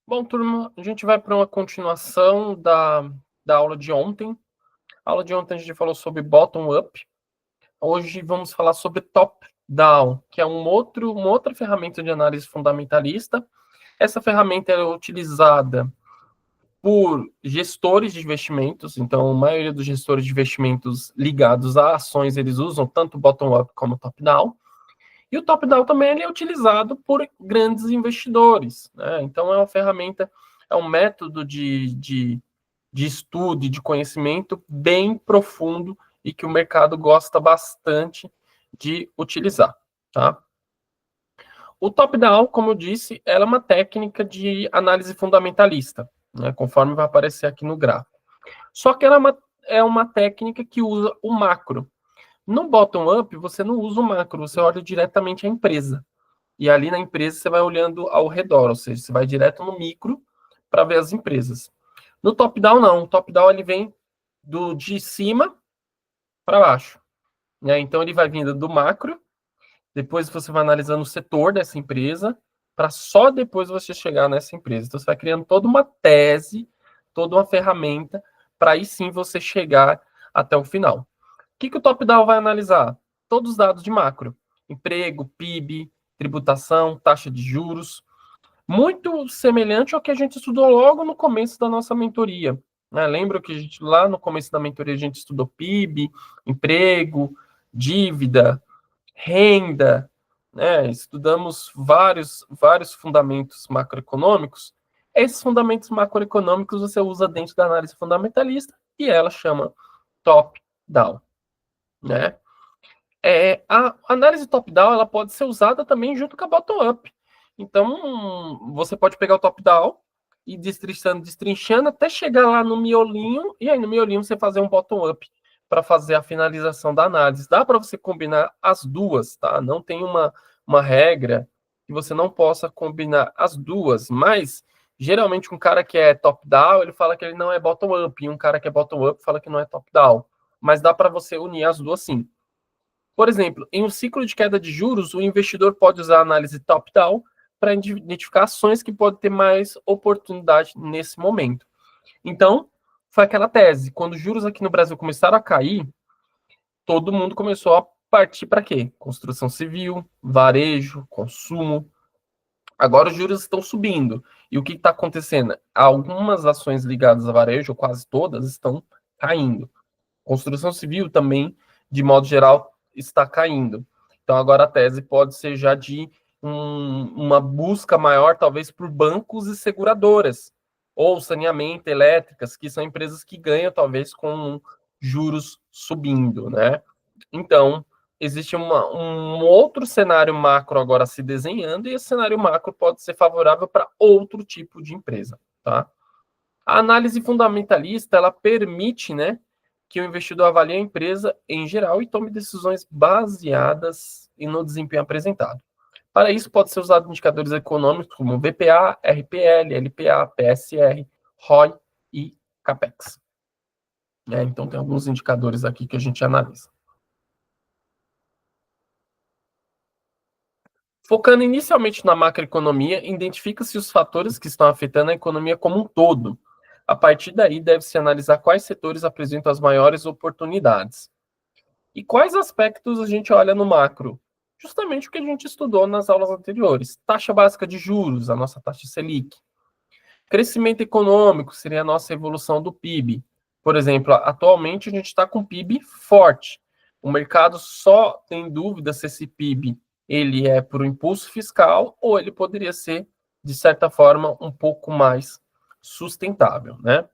Bom, turma, a gente vai para uma continuação da aula de ontem. A aula de ontem a gente falou sobre bottom-up. Hoje vamos falar sobre top-down, que é uma outra ferramenta de análise fundamentalista. Essa ferramenta é utilizada por gestores de investimentos, então a maioria dos gestores de investimentos ligados a ações, eles usam tanto bottom-up como top-down. E o top-down também ele é utilizado por grandes investidores, né? Então é uma ferramenta, é um método de estudo e de conhecimento bem profundo e que o mercado gosta bastante de utilizar, tá? O top-down, como eu disse, ela é uma técnica de análise fundamentalista, né? Conforme vai aparecer aqui no gráfico. Só que ela é uma técnica que usa o macro. No bottom-up, você não usa o macro, você olha diretamente a empresa. E ali na empresa você vai olhando ao redor, ou seja, você vai direto no micro para ver as empresas. No top-down, não. O top-down ele vem de cima para baixo, né? Então ele vai vindo do macro, depois você vai analisando o setor dessa empresa, para só depois você chegar nessa empresa. Então você vai criando toda uma tese, toda uma ferramenta, para aí sim você chegar até o final. O que o top-down vai analisar? Todos os dados de macro: emprego, PIB, tributação, taxa de juros, muito semelhante ao que a gente estudou logo no começo da nossa mentoria, né? Lembra que lá no começo da mentoria a gente estudou PIB, emprego, dívida, renda, né? Estudamos vários fundamentos macroeconômicos. Esses fundamentos macroeconômicos você usa dentro da análise fundamentalista e ela chama top-down, né? A análise top-down ela pode ser usada também junto com a bottom-up. Então, você pode pegar o top-down e destrinchando até chegar lá no miolinho, e aí no miolinho você fazer um bottom-up para fazer a finalização da análise. Dá para você combinar as duas, tá? Não tem uma regra que você não possa combinar as duas, mas geralmente um cara que é top-down, ele fala que ele não é bottom-up, e um cara que é bottom-up fala que não é top-down. Mas dá para você unir as duas sim. Por exemplo, em um ciclo de queda de juros, o investidor pode usar a análise top-down para identificar ações que podem ter mais oportunidade nesse momento. Então, foi aquela tese. Quando os juros aqui no Brasil começaram a cair, todo mundo começou a partir para quê? Construção civil, varejo, consumo. Agora os juros estão subindo. E o que está acontecendo? Algumas ações ligadas a varejo, quase todas, estão caindo. Construção civil também, de modo geral, está caindo. Então, agora a tese pode ser já de uma busca maior, talvez, por bancos e seguradoras, ou saneamento, elétricas, que são empresas que ganham, talvez, com juros subindo, né? Então, existe um outro cenário macro agora se desenhando, e esse cenário macro pode ser favorável para outro tipo de empresa, tá? A análise fundamentalista, ela permite, né, que o investidor avalie a empresa em geral e tome decisões baseadas no desempenho apresentado. Para isso, pode ser usado indicadores econômicos como VPA, RPL, LPA, PSR, ROI e CAPEX. Então, tem alguns indicadores aqui que a gente analisa. Focando inicialmente na macroeconomia, identifica-se os fatores que estão afetando a economia como um todo. A partir daí, deve-se analisar quais setores apresentam as maiores oportunidades. E quais aspectos a gente olha no macro? Justamente o que a gente estudou nas aulas anteriores. Taxa básica de juros, a nossa taxa Selic. Crescimento econômico, seria a nossa evolução do PIB. Por exemplo, atualmente a gente está com PIB forte. O mercado só tem dúvida se esse PIB ele é por um impulso fiscal ou ele poderia ser, de certa forma, um pouco mais sustentável, né?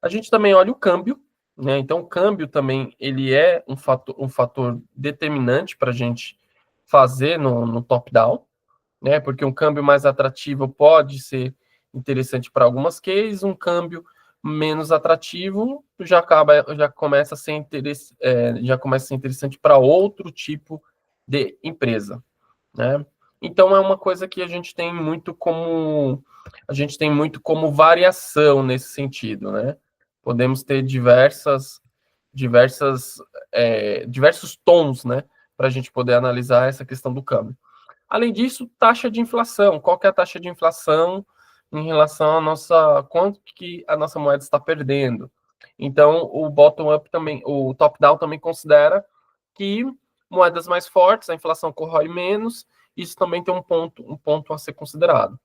A gente também olha o câmbio, né? Então, o câmbio também ele é um fator determinante para a gente fazer no top-down, né? Porque um câmbio mais atrativo pode ser interessante para algumas cases, um câmbio menos atrativo já começa a ser interessante para outro tipo de empresa, né? Então é uma coisa que a gente tem muito como variação nesse sentido, né? Podemos ter diversos tons, né, para a gente poder analisar essa questão do câmbio. Além disso, taxa de inflação. Qual que é a taxa de inflação em relação à nossa quanto que a nossa moeda está perdendo. Então, o bottom-up também, o top-down também considera que moedas mais fortes, a inflação corrói menos, isso também tem um ponto a ser considerado.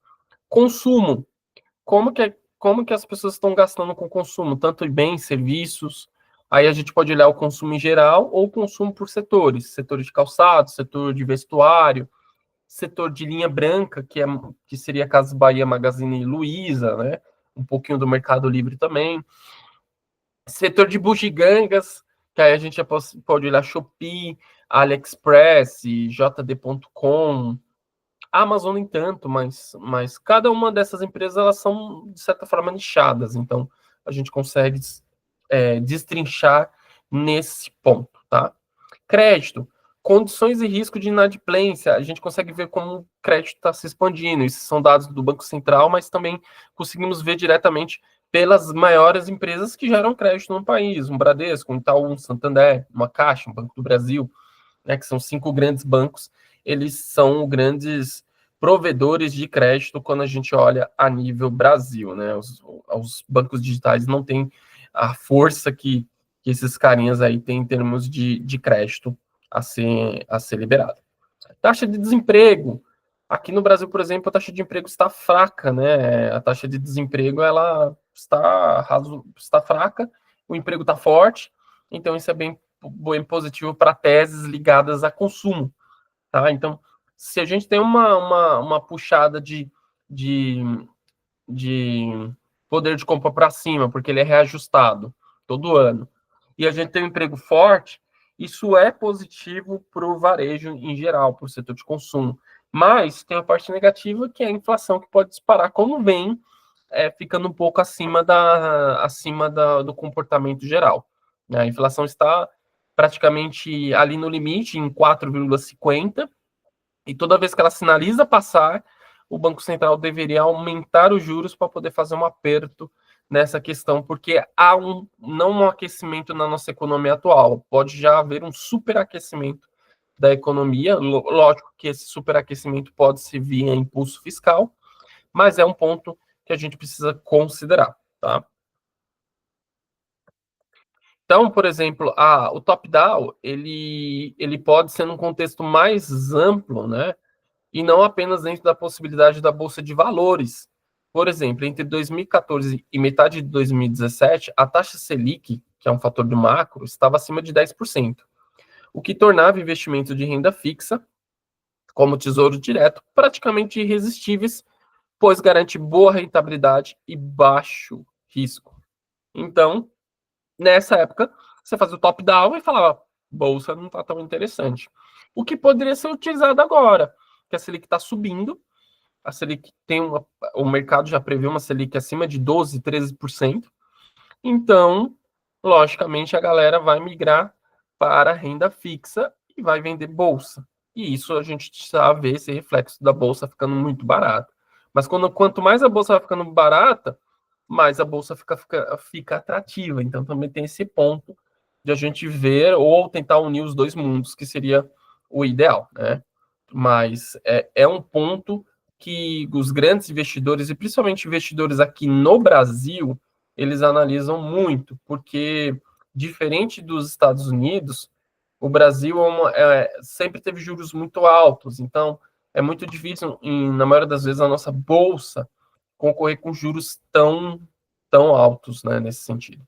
Consumo. Como que as pessoas estão gastando com consumo, tanto em bens, serviços. Aí a gente pode olhar o consumo em geral ou o consumo por setores, setor de calçado, setor de vestuário, setor de linha branca, que seria Casas Bahia, Magazine Luiza, né? Um pouquinho do Mercado Livre também. Setor de bugigangas, que aí a gente já pode olhar Shopee, AliExpress, JD.com, Amazon nem tanto, mas cada uma dessas empresas elas são, de certa forma, nichadas, então a gente consegue destrinchar nesse ponto, tá? Crédito, condições e risco de inadimplência, a gente consegue ver como o crédito está se expandindo, esses são dados do Banco Central, mas também conseguimos ver diretamente pelas maiores empresas que geram crédito no país, um Bradesco, um Itaú, um Santander, uma Caixa, um Banco do Brasil, né, que são 5 grandes bancos, eles são grandes provedores de crédito quando a gente olha a nível Brasil, né? Os bancos digitais não têm a força que esses carinhas aí têm em termos de crédito a ser liberado. Taxa de desemprego. Aqui no Brasil, por exemplo, a taxa de emprego está fraca, né? A taxa de desemprego ela está fraca, o emprego está forte, então isso é bem positivo para teses ligadas a consumo, tá? Então, se a gente tem uma puxada de, de poder de compra para cima, porque ele é reajustado todo ano, e a gente tem um emprego forte, isso é positivo para o varejo em geral, para o setor de consumo. Mas tem a parte negativa, que é a inflação, que pode disparar como vem, ficando um pouco do comportamento geral. A inflação está praticamente ali no limite, em 4,50, e toda vez que ela sinaliza passar, o Banco Central deveria aumentar os juros para poder fazer um aperto nessa questão, porque há não um aquecimento na nossa economia atual, pode já haver um superaquecimento da economia. Lógico que esse superaquecimento pode se vir a impulso fiscal, mas é um ponto que a gente precisa considerar, tá? Então, por exemplo, o top-down, ele pode ser num contexto mais amplo, né? E não apenas dentro da possibilidade da Bolsa de Valores. Por exemplo, entre 2014 e metade de 2017, a taxa Selic, que é um fator do macro, estava acima de 10%, o que tornava investimentos de renda fixa, como Tesouro Direto, praticamente irresistíveis, pois garante boa rentabilidade e baixo risco. Então, nessa época, você fazia o top-down e falava, bolsa não está tão interessante. O que poderia ser utilizado agora, que a Selic está subindo, a Selic o mercado já prevê uma Selic acima de 12, 13%. Então, logicamente, a galera vai migrar para a renda fixa e vai vender bolsa. E isso a gente já vê esse reflexo da bolsa ficando muito barata. Mas quanto mais a bolsa vai ficando barata, mais a bolsa fica atrativa. Então também tem esse ponto de a gente ver ou tentar unir os dois mundos, que seria o ideal, né? Mas é um ponto que os grandes investidores, e principalmente investidores aqui no Brasil, eles analisam muito, porque diferente dos Estados Unidos, o Brasil sempre teve juros muito altos, então é muito difícil, na maioria das vezes, a nossa bolsa concorrer com juros tão altos, né, nesse sentido.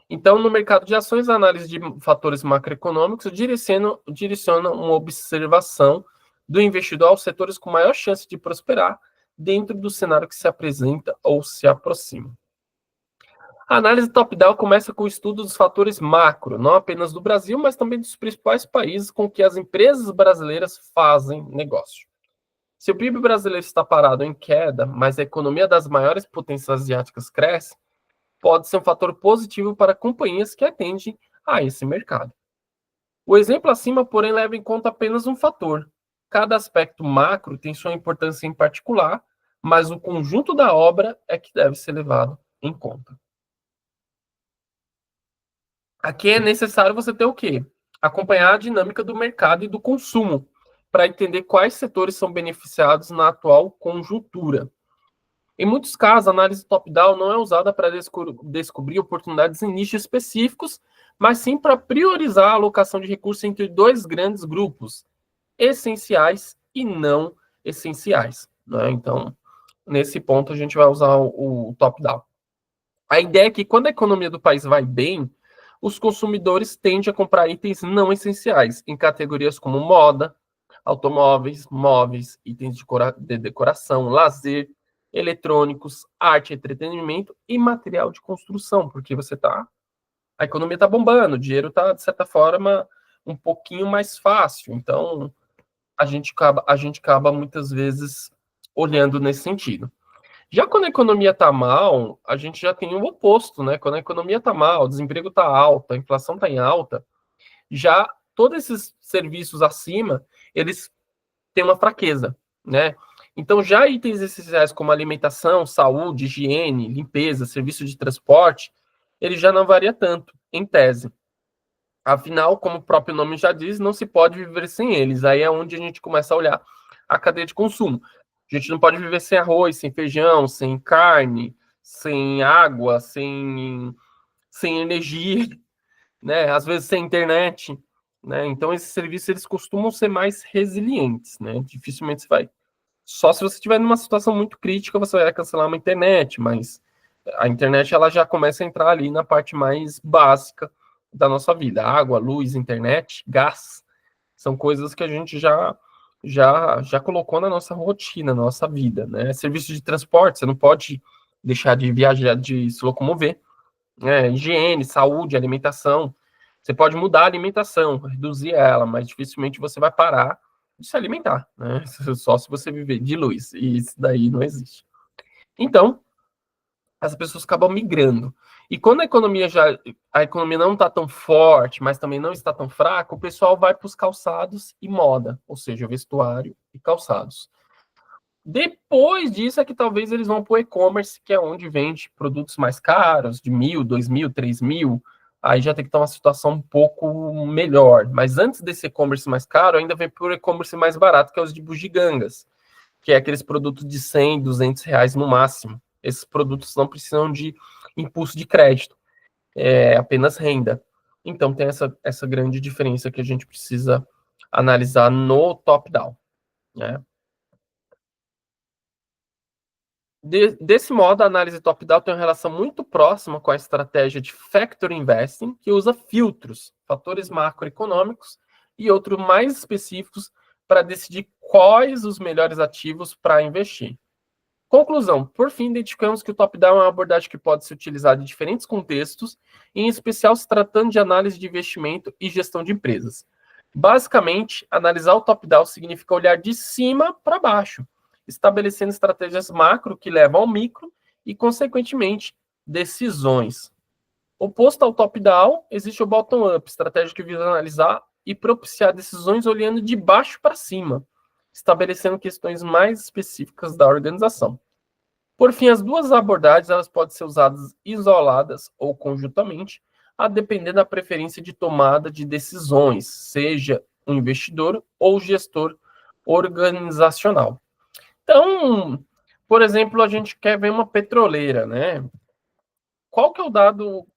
Então, no mercado de ações, a análise de fatores macroeconômicos direciona uma observação do investidor aos setores com maior chance de prosperar dentro do cenário que se apresenta ou se aproxima. A análise top-down começa com o estudo dos fatores macro, não apenas do Brasil, mas também dos principais países com que as empresas brasileiras fazem negócio. Se o PIB brasileiro está parado em queda, mas a economia das maiores potências asiáticas cresce, pode ser um fator positivo para companhias que atendem a esse mercado. O exemplo acima, porém, leva em conta apenas um fator. Cada aspecto macro tem sua importância em particular, mas o conjunto da obra é que deve ser levado em conta. Aqui é necessário você ter o quê? Acompanhar a dinâmica do mercado e do consumo, para entender quais setores são beneficiados na atual conjuntura. Em muitos casos, a análise top-down não é usada para descobrir oportunidades em nichos específicos, mas sim para priorizar a alocação de recursos entre dois grandes grupos, essenciais e não essenciais. Né? Então, nesse ponto, a gente vai usar o top-down. A ideia é que quando a economia do país vai bem, os consumidores tendem a comprar itens não essenciais, em categorias como moda, automóveis, móveis, itens de decoração, lazer, eletrônicos, arte, entretenimento e material de construção, porque a economia está bombando, o dinheiro está, de certa forma, um pouquinho mais fácil. Então, a gente acaba muitas vezes olhando nesse sentido. Já quando a economia está mal, a gente já tem o oposto, né? Quando a economia está mal, o desemprego está alto, a inflação está em alta, já todos esses serviços acima, eles têm uma fraqueza, né? Então, já itens essenciais como alimentação, saúde, higiene, limpeza, serviço de transporte, ele já não varia tanto, em tese. Afinal, como o próprio nome já diz, não se pode viver sem eles. Aí é onde a gente começa a olhar a cadeia de consumo. A gente não pode viver sem arroz, sem feijão, sem carne, sem água, sem energia, né? Às vezes sem internet, né? Então esses serviços eles costumam ser mais resilientes, né? Dificilmente você vai. Só se você estiver numa situação muito crítica, você vai cancelar uma internet, mas a internet ela já começa a entrar ali na parte mais básica da nossa vida. Água, luz, internet, gás, são coisas que a gente já colocou na nossa rotina, na nossa vida, né? Serviço de transporte, você não pode deixar de viajar, de se locomover, né? Higiene, saúde, alimentação. Você pode mudar a alimentação, reduzir ela, mas dificilmente você vai parar de se alimentar, né? Só se você viver de luz, e isso daí não existe. Então, as pessoas acabam migrando. E quando a economia não está tão forte, mas também não está tão fraca, o pessoal vai para os calçados e moda, ou seja, vestuário e calçados. Depois disso é que talvez eles vão para o e-commerce, que é onde vende produtos mais caros, de 1.000, 2.000, 3.000. Aí já tem que estar uma situação um pouco melhor. Mas antes desse e-commerce mais caro, ainda vem para o e-commerce mais barato, que é os de bugigangas, que é aqueles produtos de 100, 200 reais no máximo. Esses produtos não precisam de impulso de crédito, é apenas renda. Então tem essa grande diferença que a gente precisa analisar no top-down, né? Desse modo, a análise top-down tem uma relação muito próxima com a estratégia de Factor Investing, que usa filtros, fatores macroeconômicos e outros mais específicos para decidir quais os melhores ativos para investir. Conclusão, por fim, identificamos que o top-down é uma abordagem que pode ser utilizada em diferentes contextos, em especial se tratando de análise de investimento e gestão de empresas. Basicamente, analisar o top-down significa olhar de cima para baixo, estabelecendo estratégias macro que levam ao micro e, consequentemente, decisões. Oposto ao top-down, existe o bottom-up, estratégia que visa analisar e propiciar decisões olhando de baixo para cima, estabelecendo questões mais específicas da organização. Por fim, as duas abordagens elas podem ser usadas isoladas ou conjuntamente, a depender da preferência de tomada de decisões, seja um investidor ou gestor organizacional. Então, por exemplo, a gente quer ver uma petroleira, né? Qual que é o dado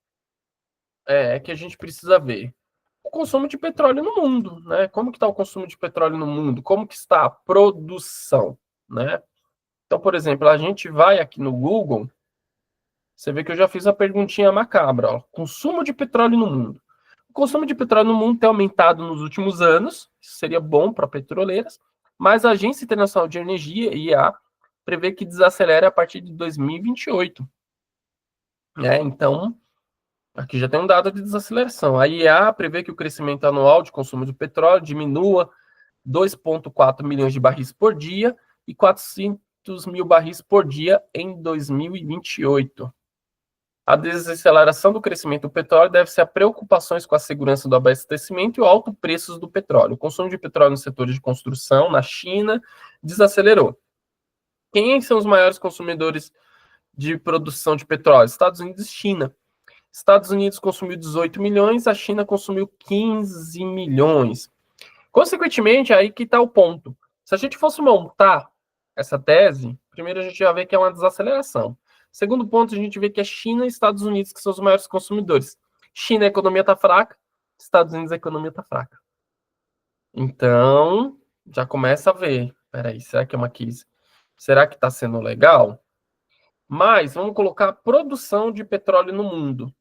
que a gente precisa ver? O consumo de petróleo no mundo, né? Como que está o consumo de petróleo no mundo? Como que está a produção, né? Então, por exemplo, a gente vai aqui no Google, você vê que eu já fiz a perguntinha macabra, ó, consumo de petróleo no mundo. O consumo de petróleo no mundo tem aumentado nos últimos anos, isso seria bom para petroleiras, mas a Agência Internacional de Energia, IEA, prevê que desacelera a partir de 2028. Né? Então, aqui já tem um dado de desaceleração. A IEA prevê que o crescimento anual de consumo de petróleo diminua 2,4 milhões de barris por dia e 400 mil barris por dia em 2028. A desaceleração do crescimento do petróleo deve-se a preocupações com a segurança do abastecimento e o alto preço do petróleo. O consumo de petróleo no setor de construção, na China, desacelerou. Quem são os maiores consumidores de produção de petróleo? Estados Unidos e China. Estados Unidos consumiu 18 milhões, a China consumiu 15 milhões. Consequentemente, aí que está o ponto. Se a gente fosse montar essa tese, primeiro a gente já vê que é uma desaceleração. Segundo ponto, a gente vê que é China e Estados Unidos que são os maiores consumidores. China, a economia está fraca, Estados Unidos, a economia está fraca. Então, já começa a ver. Peraí, será que é uma crise? Será que está sendo legal? Mas vamos colocar a produção de petróleo no mundo.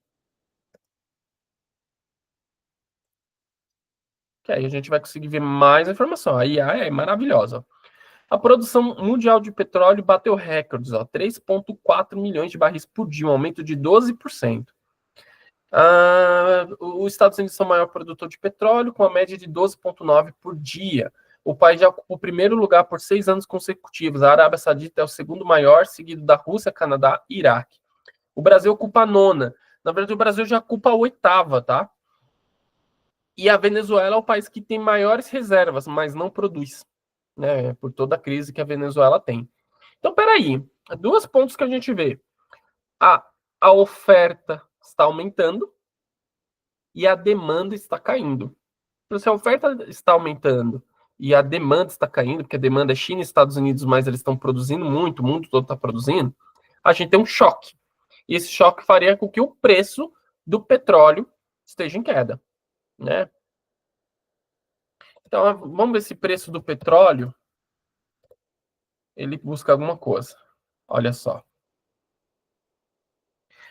Que aí a gente vai conseguir ver mais informação. A IA é maravilhosa. A produção mundial de petróleo bateu recordes, 3,4 milhões de barris por dia, um aumento de 12%. Os Estados Unidos são o maior produtor de petróleo, com a média de 12,9 por dia. O país já ocupa o primeiro lugar por 6 anos consecutivos. A Arábia Saudita é o segundo maior, seguido da Rússia, Canadá e Iraque. O Brasil ocupa a nona. Na verdade, o Brasil já ocupa a oitava, tá? E a Venezuela é o país que tem maiores reservas, mas não produz, né? Por toda a crise que a Venezuela tem. Então, peraí. Dois pontos que a gente vê. A oferta está aumentando e a demanda está caindo. Então, se a oferta está aumentando e a demanda está caindo, porque a demanda é China e Estados Unidos, mas eles estão produzindo muito, o mundo todo está produzindo, a gente tem um choque. E esse choque faria com que o preço do petróleo esteja em queda, né? Então, vamos ver se o preço do petróleo ele busca alguma coisa. Olha só.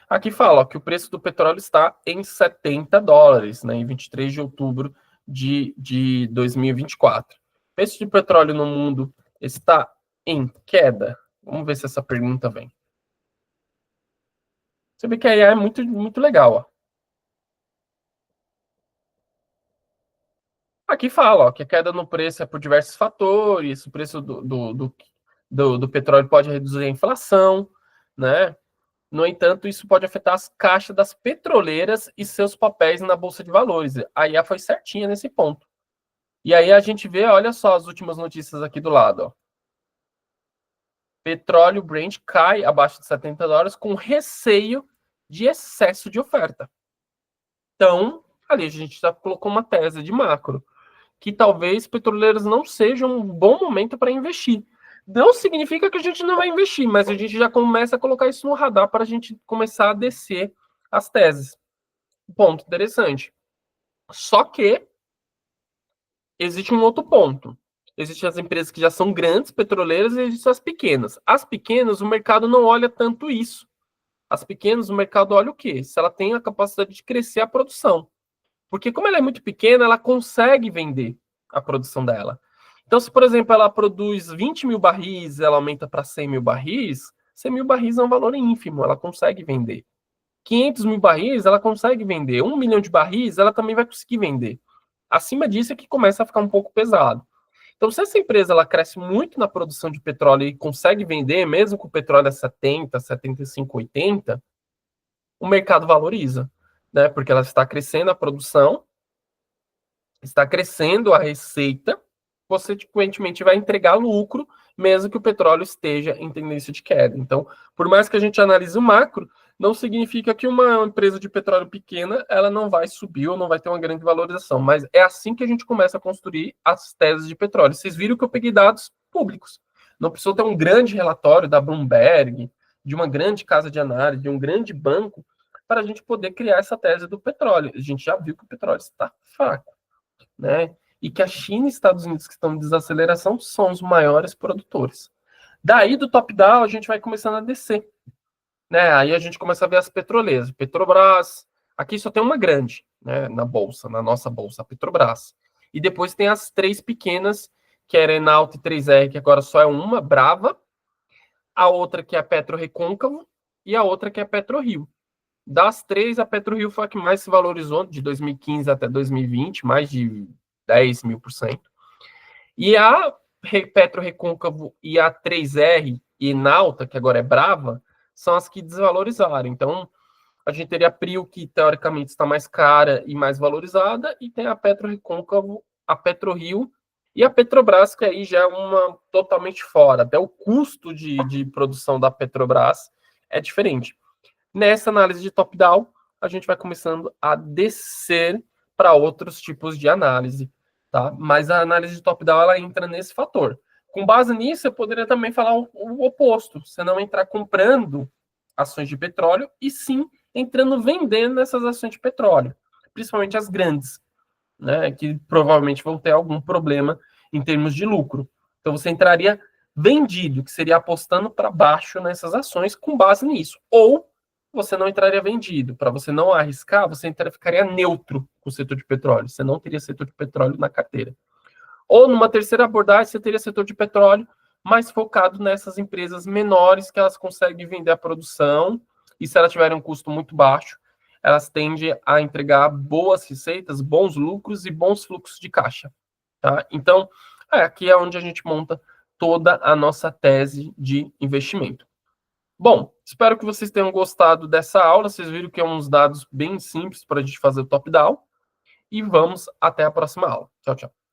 Aqui fala ó, que o preço do petróleo está em $70, né, em 23 de outubro de 2024. O preço de petróleo no mundo está em queda? Vamos ver se essa pergunta vem. Você vê que a IA é muito, muito legal. Ó. Aqui fala ó, que a queda no preço é por diversos fatores, o preço do petróleo pode reduzir a inflação, né? No entanto, isso pode afetar as caixas das petroleiras e seus papéis na Bolsa de Valores. A IA foi certinha nesse ponto. E aí a gente vê, olha só as últimas notícias aqui do lado. Ó. Petróleo Brent cai abaixo de $70 com receio de excesso de oferta. Então, ali a gente já colocou uma tese de macro, que talvez petroleiros não sejam um bom momento para investir. Não significa que a gente não vai investir, mas a gente já começa a colocar isso no radar para a gente começar a descer as teses. Ponto interessante. Só que existe um outro ponto. Existem as empresas que já são grandes petroleiras e existem as pequenas. As pequenas, o mercado não olha tanto isso. As pequenas, o mercado olha o quê? Se ela tem a capacidade de crescer a produção. Porque como ela é muito pequena, ela consegue vender a produção dela. Então, se, por exemplo, ela produz 20 mil barris, ela aumenta para 100 mil barris, 100 mil barris é um valor ínfimo, ela consegue vender. 500 mil barris, ela consegue vender. 1 milhão de barris, ela também vai conseguir vender. Acima disso é que começa a ficar um pouco pesado. Então, se essa empresa ela cresce muito na produção de petróleo e consegue vender, mesmo com o petróleo a 70, 75, 80, o mercado valoriza, né? Porque ela está crescendo a produção, está crescendo a receita, consequentemente vai entregar lucro, mesmo que o petróleo esteja em tendência de queda. Então, por mais que a gente analise o macro, não significa que uma empresa de petróleo pequena ela não vai subir ou não vai ter uma grande valorização. Mas é assim que a gente começa a construir as teses de petróleo. Vocês viram que eu peguei dados públicos. Não precisou ter um grande relatório da Bloomberg, de uma grande casa de análise, de um grande banco, para a gente poder criar essa tese do petróleo. A gente já viu que o petróleo está fraco, né? E que a China e Estados Unidos, que estão em desaceleração, são os maiores produtores. Daí, do top-down, a gente vai começando a descer. Né? Aí a gente começa a ver as petroleiras. Petrobras, aqui só tem uma grande, né, na bolsa, na nossa bolsa, a Petrobras. E depois tem as três pequenas, que é a Enalta e 3R, que agora só é uma, Brava, a outra que é a Petro Recôncavo e a outra que é a PetroRio. Das três, a PetroRio foi a que mais se valorizou de 2015 até 2020, mais de 10.000%. E a Petro Recôncavo e a 3R e Enalta, que agora é Brava, são as que desvalorizaram. Então, a gente teria a Prio, que teoricamente está mais cara e mais valorizada, e tem a Petro Recôncavo, a PetroRio e a Petrobras, que aí já é uma totalmente fora. Até o custo de produção da Petrobras é diferente. Nessa análise de top-down, a gente vai começando a descer para outros tipos de análise, tá? Mas a análise de top-down, ela entra nesse fator. Com base nisso, eu poderia também falar o oposto. Você não entrar comprando ações de petróleo, e sim entrando vendendo essas ações de petróleo, principalmente as grandes, né, que provavelmente vão ter algum problema em termos de lucro. Então você entraria vendido, que seria apostando para baixo nessas ações com base nisso. Ou você não entraria vendido. Para você não arriscar, você ficaria neutro com o setor de petróleo. Você não teria setor de petróleo na carteira. Ou numa terceira abordagem, você teria setor de petróleo mais focado nessas empresas menores que elas conseguem vender a produção e se elas tiverem um custo muito baixo, elas tendem a entregar boas receitas, bons lucros e bons fluxos de caixa. Tá? Então, aqui é onde a gente monta toda a nossa tese de investimento. Bom, espero que vocês tenham gostado dessa aula. Vocês viram que é uns dados bem simples para a gente fazer o top-down. E vamos até a próxima aula. Tchau, tchau.